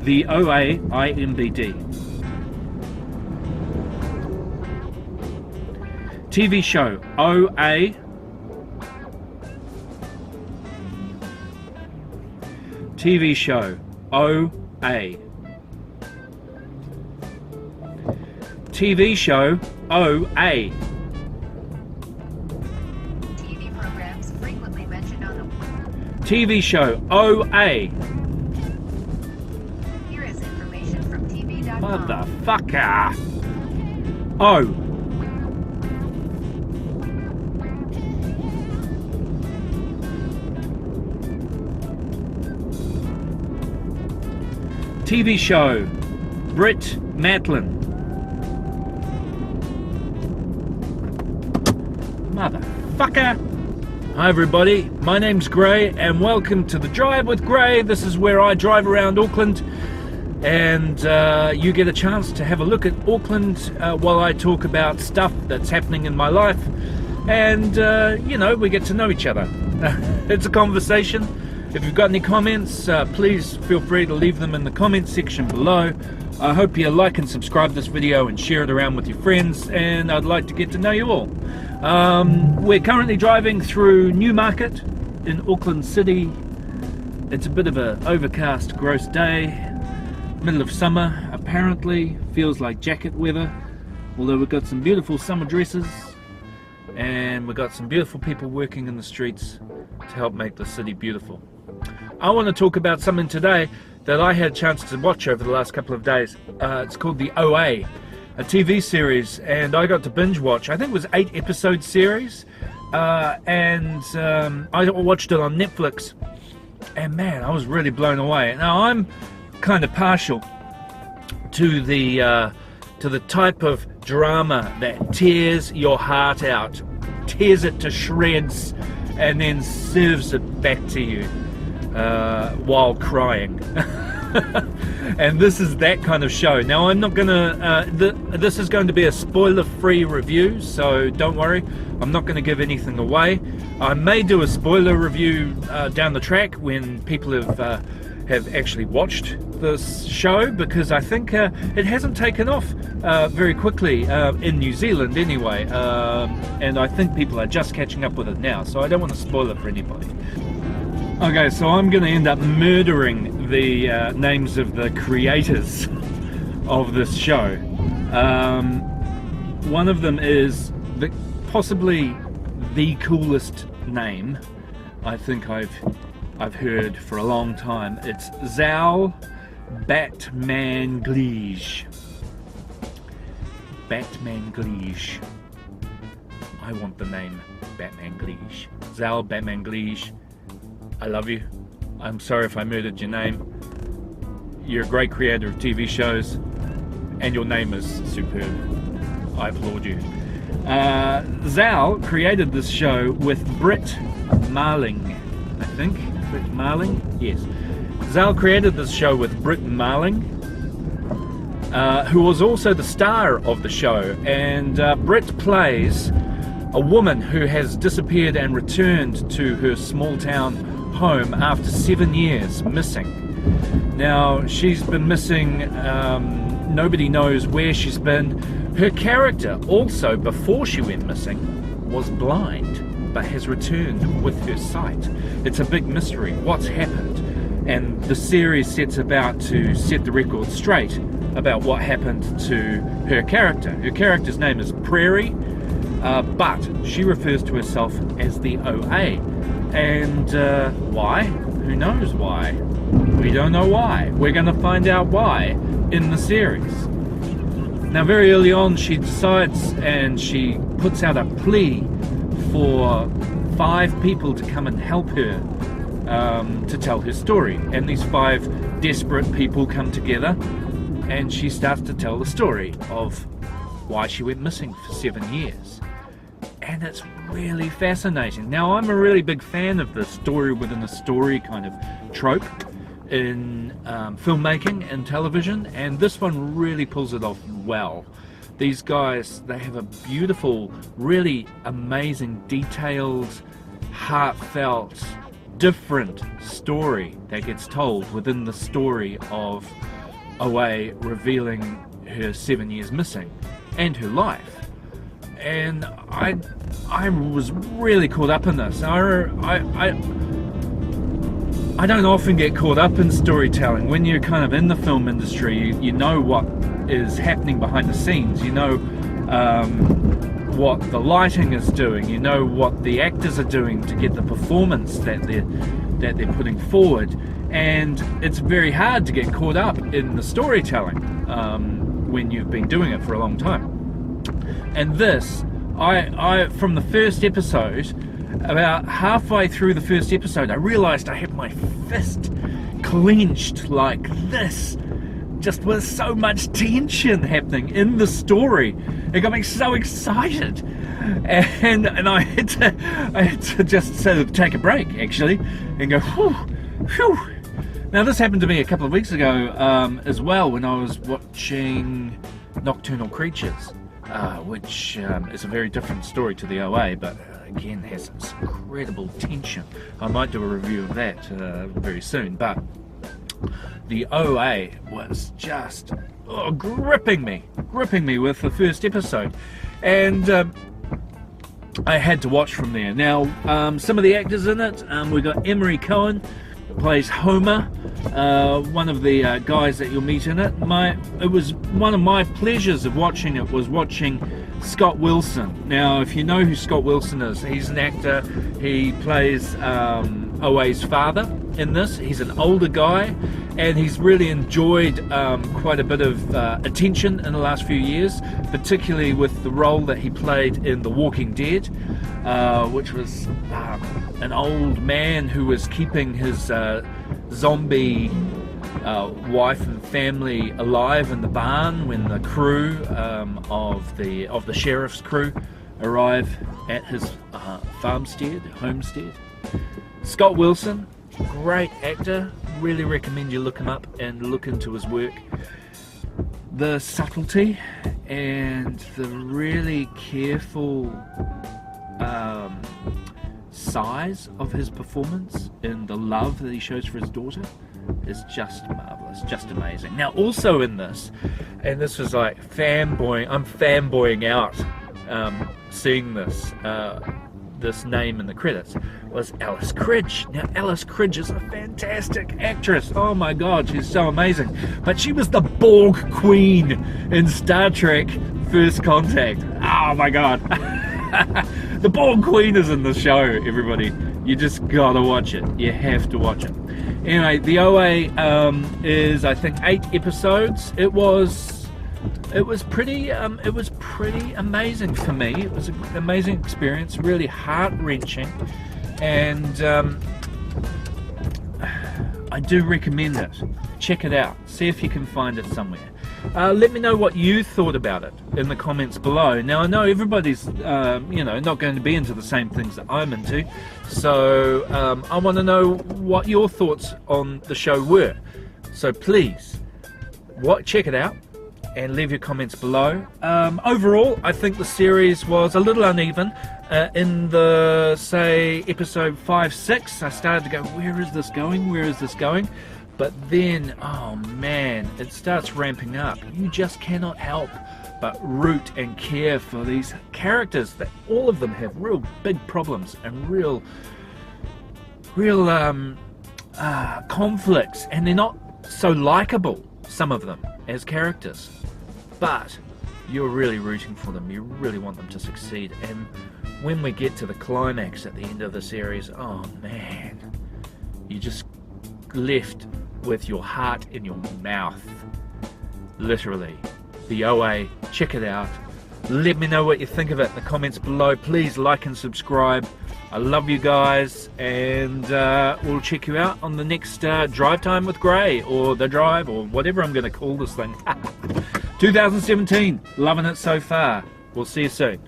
The OAIMBD. TV show OA. TV show OA. TV show OA. TV programs frequently mentioned on the TV show OA. Here is information from TV.com. Motherfucker. O. TV show Brit Matlin. Motherfucker. Hi everybody, my name's Gray and welcome to the Drive with Gray. This is where I drive around Auckland and you get a chance to have a look at Auckland while I talk about stuff that's happening in my life, and you know, we get to know each other. It's a conversation. If you've got any comments, please feel free to leave them in the comment section below. I hope you like and subscribe this video and share it around with your friends, and I'd like to get to know you all. We're currently driving through Newmarket in Auckland City. It's a bit of an overcast, gross day, middle of summer apparently, feels like jacket weather, although we've got some beautiful summer dresses and we've got some beautiful people working in the streets to help make the city beautiful. I want to talk about something today that I had a chance to watch over the last couple of days. It's called the OA, a TV series, and I got to binge watch. I think it was 8-episode series, and I watched it on Netflix, and man, I was really blown away. Now I'm kind of partial to the type of drama that tears your heart out, tears it to shreds, and then serves it back to you while crying. And this is that kind of show. Now I'm not gonna this is going to be a spoiler-free review, so don't worry, I'm not going to give anything away. I may do a spoiler review down the track when people have actually watched this show, because I think it hasn't taken off very quickly in New Zealand anyway, and I think people are just catching up with it now, so I don't want to spoil it for anybody. Okay, so I'm going to end up murdering the names of the creators of this show. One of them is possibly the coolest name I think I've heard for a long time. It's Zal Batmanglij. Batmanglij. I want the name Batmanglij. Zal Batmanglij. I love you. I'm sorry if I murdered your name. You're a great creator of TV shows, and your name is superb. I applaud you. Zal created this show with Brit Marling, I think. Brit Marling? Yes. Zal created this show with Brit Marling, who was also the star of the show, and Brit plays a woman who has disappeared and returned to her small town home after 7 years missing. Now she's been missing, nobody knows where she's been. Her character also, before she went missing, was blind but has returned with her sight. It's a big mystery what's happened, and the series sets about to set the record straight about what happened to her character. Her character's name is Prairie, but she refers to herself as the OA. And why? Who knows why? We don't know why. We're going to find out why in the series. Now very early on she decides and she puts out a plea for 5 people to come and help her to tell her story. And these 5 desperate people come together and she starts to tell the story of why she went missing for 7 years. And it's really fascinating. Now I'm a really big fan of the story within a story kind of trope in filmmaking and television, and this one really pulls it off well. These guys, they have a beautiful, really amazing, detailed, heartfelt, different story that gets told within the story of OA revealing her 7 years missing and her life. And I was really caught up in this. I don't often get caught up in storytelling. When you're kind of in the film industry, you know what is happening behind the scenes. You know what the lighting is doing. You know what the actors are doing to get the performance that they're putting forward. And it's very hard to get caught up in the storytelling when you've been doing it for a long time. And this, I from the first episode, about halfway through the first episode, I realised I had my fist clenched like this, just with so much tension happening in the story. It got me so excited, and I had to just sort of take a break actually, and go, whew, whew. Now this happened to me a couple of weeks ago as well, when I was watching Nocturnal Creatures, which is a very different story to the OA, but again has some incredible tension. I might do a review of that very soon, but the OA was just gripping me with the first episode, and I had to watch from there. Now some of the actors in it, we got Emery Cohen, plays Homer, one of the guys that you'll meet in it. It was one of my pleasures of watching it was watching Scott Wilson. Now, if you know who Scott Wilson is, he's an actor. He plays OA's father in this. He's an older guy, and he's really enjoyed quite a bit of attention in the last few years, particularly with the role that he played in The Walking Dead, which was an old man who was keeping his zombie wife and family alive in the barn when the crew of the sheriff's crew arrive at his homestead. Scott Wilson, great actor. Really recommend you look him up and look into his work. The subtlety and the really careful size of his performance and the love that he shows for his daughter is just marvelous, just amazing. Now also in this, and this was like I'm fanboying out seeing this name in the credits, was Alice Cridge. Now Alice Cridge is a fantastic actress. Oh my god, she's so amazing. But she was the Borg Queen in Star Trek First Contact. Oh my god. The Borg Queen is in the show, everybody. You just gotta watch it. You have to watch it. Anyway, the OA is, I think, 8 episodes. It was pretty amazing for me. It was an amazing experience, really heart-wrenching, and I do recommend it. Check it out. See if you can find it somewhere. Let me know what you thought about it in the comments below. Now I know everybody's not going to be into the same things that I'm into, so I want to know what your thoughts on the show were. So please check it out and leave your comments below. Overall, I think the series was a little uneven. In the, say, episode 5-6, I started to go, where is this going? But then, oh man, it starts ramping up. You just cannot help but root and care for these characters that all of them have real big problems and real conflicts, and they're not so likable, some of them, as characters. But you're really rooting for them. You really want them to succeed. And when we get to the climax at the end of the series, oh man, you just left with your heart in your mouth, literally. The OA, check it out. Let me know what you think of it in the comments below. Please like and subscribe. I love you guys, and we'll check you out on the next Drive Time with Gray, or The Drive, or whatever I'm going to call this thing. 2017, loving it so far. We'll see you soon.